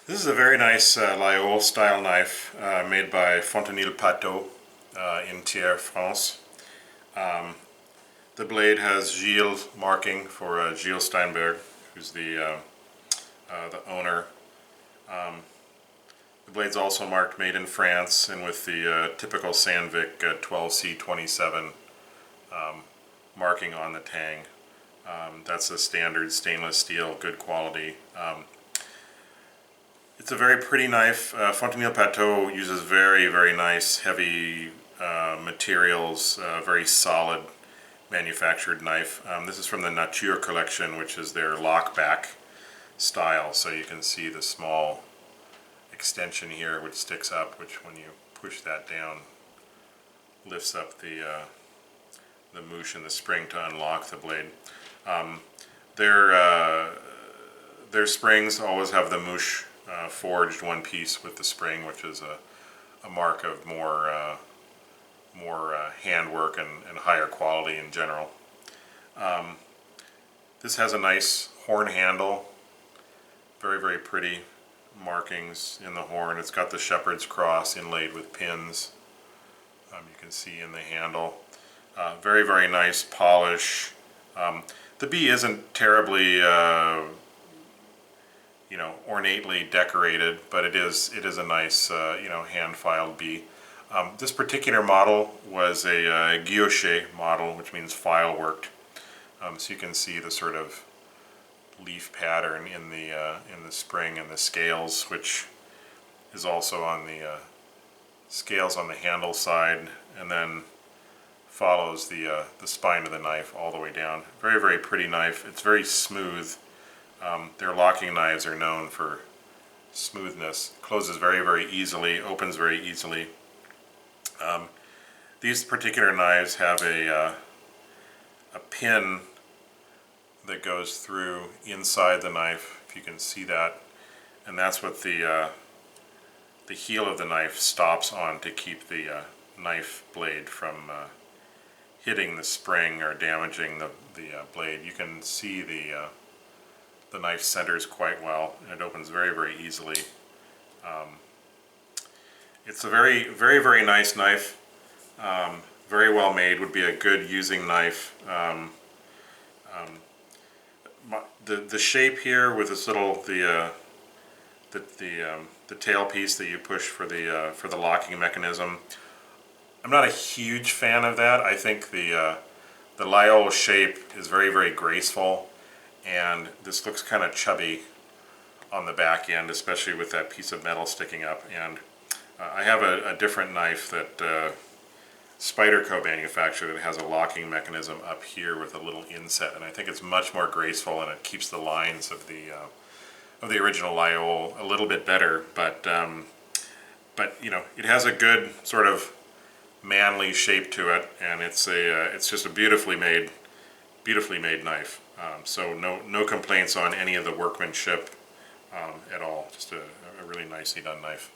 This is a very nice Laguiole style knife made by Fontenille-Pataud in Thiers, France. The blade has Gilles marking for Gilles Steinberg, who's the owner. The blade's also marked made in France and with the typical Sandvik 12C27 marking on the tang. That's a standard stainless steel, good quality. It's a very pretty knife. Fontenille-Pataud uses very nice heavy materials, very solid manufactured knife. This is from the Nature collection, which is their lockback style. So you can see the small extension here which sticks up, which when you push that down lifts up the mouche and the spring to unlock the blade. Their springs always have the mouche forged one piece with the spring, which is a mark of more handwork and higher quality in general. This has a nice horn handle, very pretty markings in the horn. It's got the shepherd's cross inlaid with pins. You can see in the handle. Very nice polish. The bee isn't terribly ornately decorated, but it is a nice hand-filed bee. This particular model was a guilloché model, which means file worked. So you can see the sort of leaf pattern in the spring and the scales, which is also on the scales on the handle side, and then follows the spine of the knife all the way down. Very pretty knife. It's very smooth. Their locking knives are known for smoothness. Closes very easily, opens very easily. These particular knives have a pin that goes through inside the knife, if you can see that, and that's what the heel of the knife stops on to keep the knife blade from hitting the spring or damaging the blade. You can see the knife centers quite well, and it opens very easily. It's a very nice knife. Very well made. Would be a good using knife. The shape here with this little the tail piece that you push for the locking mechanism, I'm not a huge fan of that. I think the Laguiole shape is very graceful, and this looks kind of chubby on the back end, especially with that piece of metal sticking up. And I have a different knife that Spyderco manufactured that has a locking mechanism up here with a little inset, and I think it's much more graceful, and it keeps the lines of the original Laguiole a little bit better. But it has a good sort of manly shape to it, and it's just a beautifully made knife. So no complaints on any of the workmanship at all. Just a really nicely done knife.